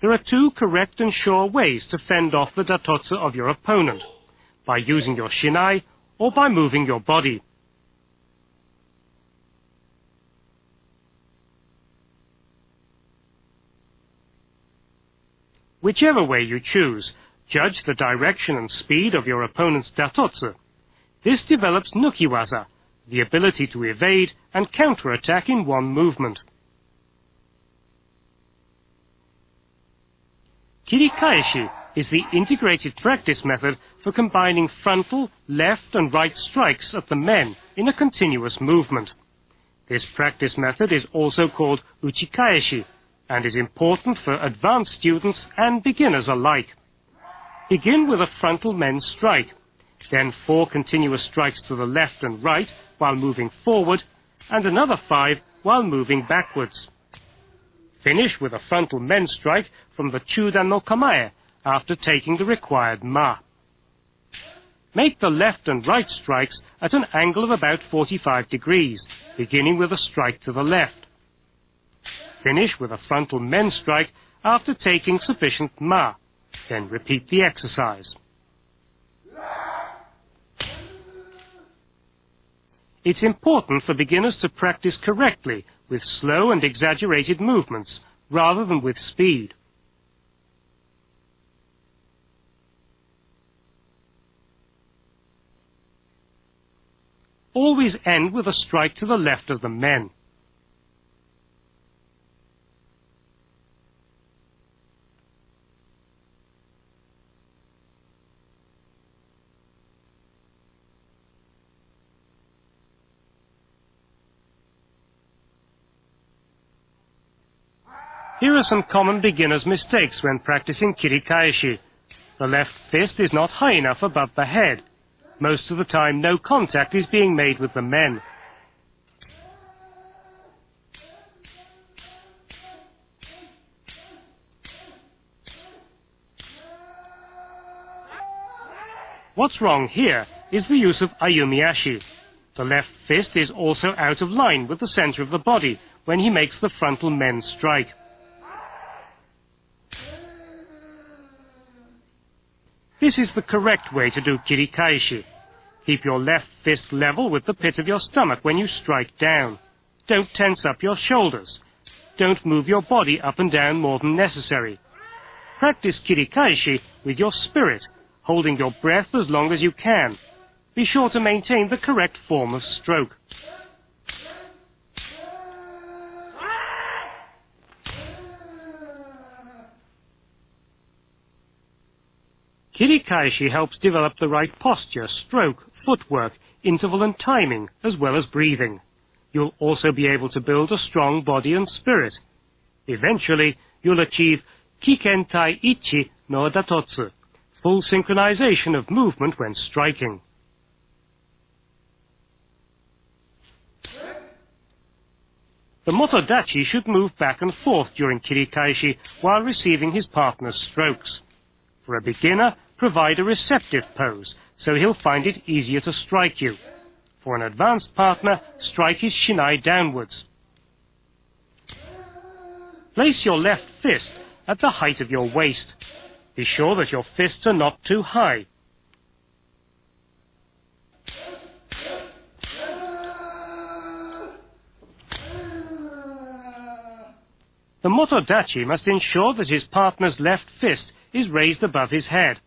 There are two correct and sure ways to fend off the datotsu of your opponent, by using your shinai or by moving your body. Whichever way you choose, judge the direction and speed of your opponent's datotsu. This develops nukiwaza, the ability to evade and counterattack in one movement. Kirikaeshi is the integrated practice method for combining frontal, left and right strikes at the men in a continuous movement. This practice method is also called uchikaeshi and is important for advanced students and beginners alike. Begin with a frontal men's strike, then 4 continuous strikes to the left and right while moving forward, and another 5 while moving backwards. Finish with a frontal men's strike from the chudan no kamae after taking the required ma. Make the left and right strikes at an angle of about 45 degrees, beginning with a strike to the left. Finish with a frontal men's strike after taking sufficient ma. Then repeat the exercise. It's important for beginners to practice correctly with slow and exaggerated movements rather than with speed. Always end with a strike to the left of the men. Here are some common beginner's mistakes when practicing kirikaeshi. The left fist is not high enough above the head. Most of the time, no contact is being made with the men. What's wrong here is the use of ayumiashi. The left fist is also out of line with the center of the body when he makes the frontal men's strike. This is the correct way to do kirikaeshi. Keep your left fist level with the pit of your stomach when you strike down. Don't tense up your shoulders. Don't move your body up and down more than necessary. Practice kirikaeshi with your spirit, holding your breath as long as you can. Be sure to maintain the correct form of stroke. Kirikaeshi helps develop the right posture, stroke, footwork, interval and timing, as well as breathing. You'll also be able to build a strong body and spirit. Eventually, you'll achieve Kikentai Ichi no Datotsu, full synchronization of movement when striking. The motodachi should move back and forth during kirikaeshi while receiving his partner's strokes. For a beginner, provide a receptive pose, so he'll find it easier to strike you. For an advanced partner, strike his shinai downwards. Place your left fist at the height of your waist. Be sure that your fists are not too high. The motodachi must ensure that his partner's left fist is raised above his head.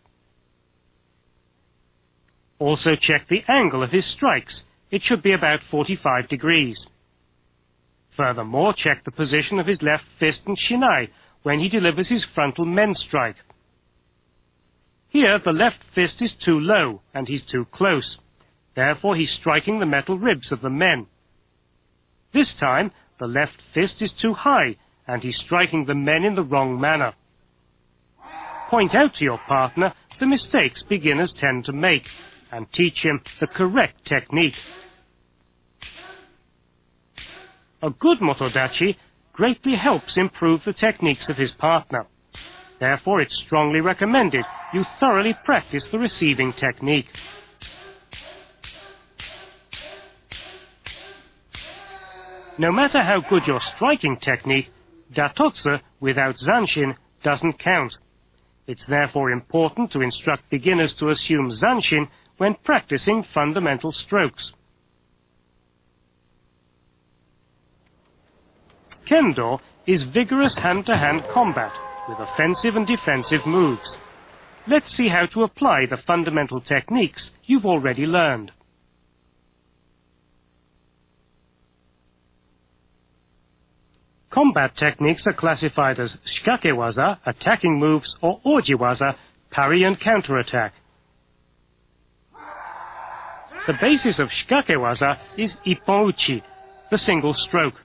Also check the angle of his strikes. It should be about 45 degrees. Furthermore, check the position of his left fist and shinai when he delivers his frontal men's strike. Here, the left fist is too low and he's too close. Therefore, he's striking the metal ribs of the men. This time, the left fist is too high and he's striking the men in the wrong manner. Point out to your partner the mistakes beginners tend to make and teach him the correct technique. A good motodachi greatly helps improve the techniques of his partner. Therefore, it's strongly recommended you thoroughly practice the receiving technique. No matter how good your striking technique, datotsu without zanshin doesn't count. It's therefore important to instruct beginners to assume zanshin when practicing fundamental strokes. Kendo is vigorous hand-to-hand combat with offensive and defensive moves. Let's see how to apply the fundamental techniques you've already learned. Combat techniques are classified as shikakewaza, attacking moves, or ojiwaza, parry and counterattack. The basis of shikakewaza is ippon-uchi, the single stroke.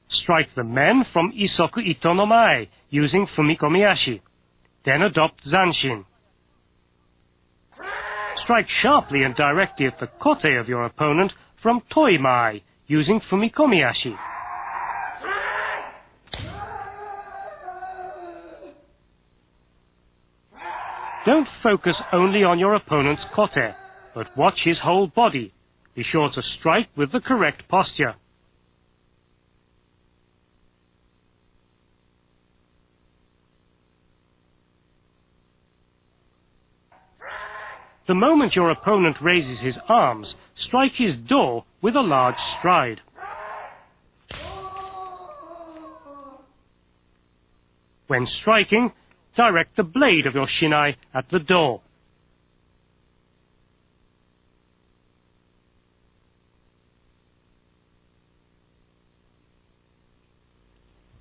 Strike the men from isoku ito no mae using fumikomi ashi. Then adopt zanshin. Strike sharply and directly at the kote of your opponent from toi mae using fumikomi ashi. Don't focus only on your opponent's kote, but watch his whole body. Be sure to strike with the correct posture. The moment your opponent raises his arms, strike his do with a large stride. When striking, direct the blade of your shinai at the do.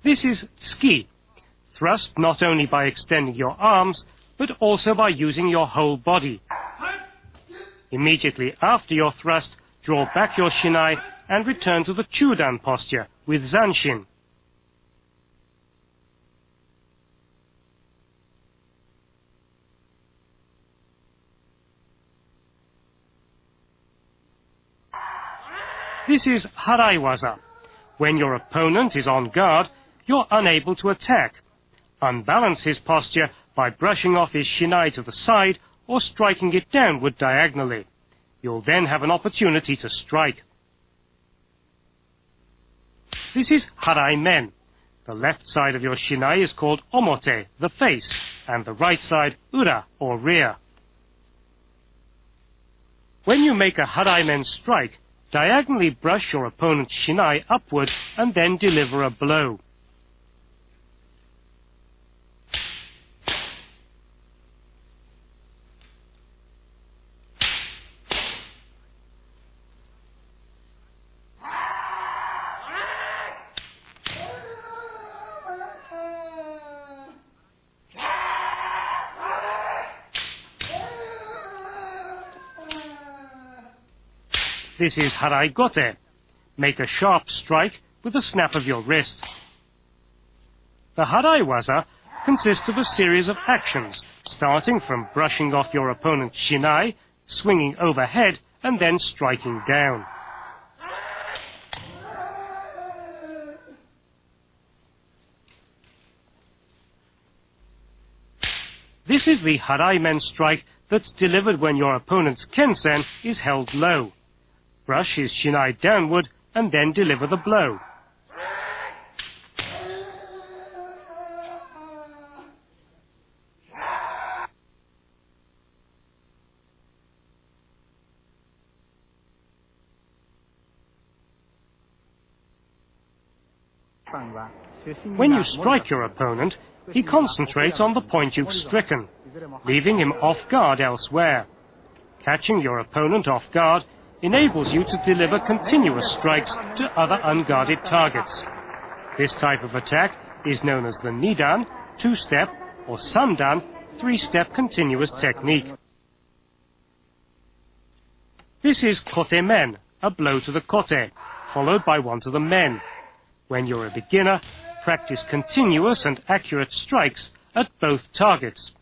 This is tsuki. Thrust not only by extending your arms, but also by using your whole body. Immediately after your thrust, draw back your shinai and return to the chudan posture with zanshin. This is haraiwaza. When your opponent is on guard, you're unable to attack. Unbalance his posture by brushing off his shinai to the side or striking it downward diagonally. You'll then have an opportunity to strike. This is harai men. The left side of your shinai is called omote, the face, and the right side ura, or rear. When you make a harai men strike, diagonally brush your opponent's shinai upward and then deliver a blow. This is harai gote. Make a sharp strike with a snap of your wrist. The haraiwaza consists of a series of actions, starting from brushing off your opponent's shinai, swinging overhead, and then striking down. This is the harai men strike that's delivered when your opponent's kensen is held low. Brush his shinai downward and then deliver the blow. When you strike your opponent, he concentrates on the point you've stricken, leaving him off guard elsewhere. Catching your opponent off guard enables you to deliver continuous strikes to other unguarded targets. This type of attack is known as the nidan, two-step, or sandan, three-step continuous technique. This is kote men, a blow to the kote, followed by one to the men. When you're a beginner, practice continuous and accurate strikes at both targets.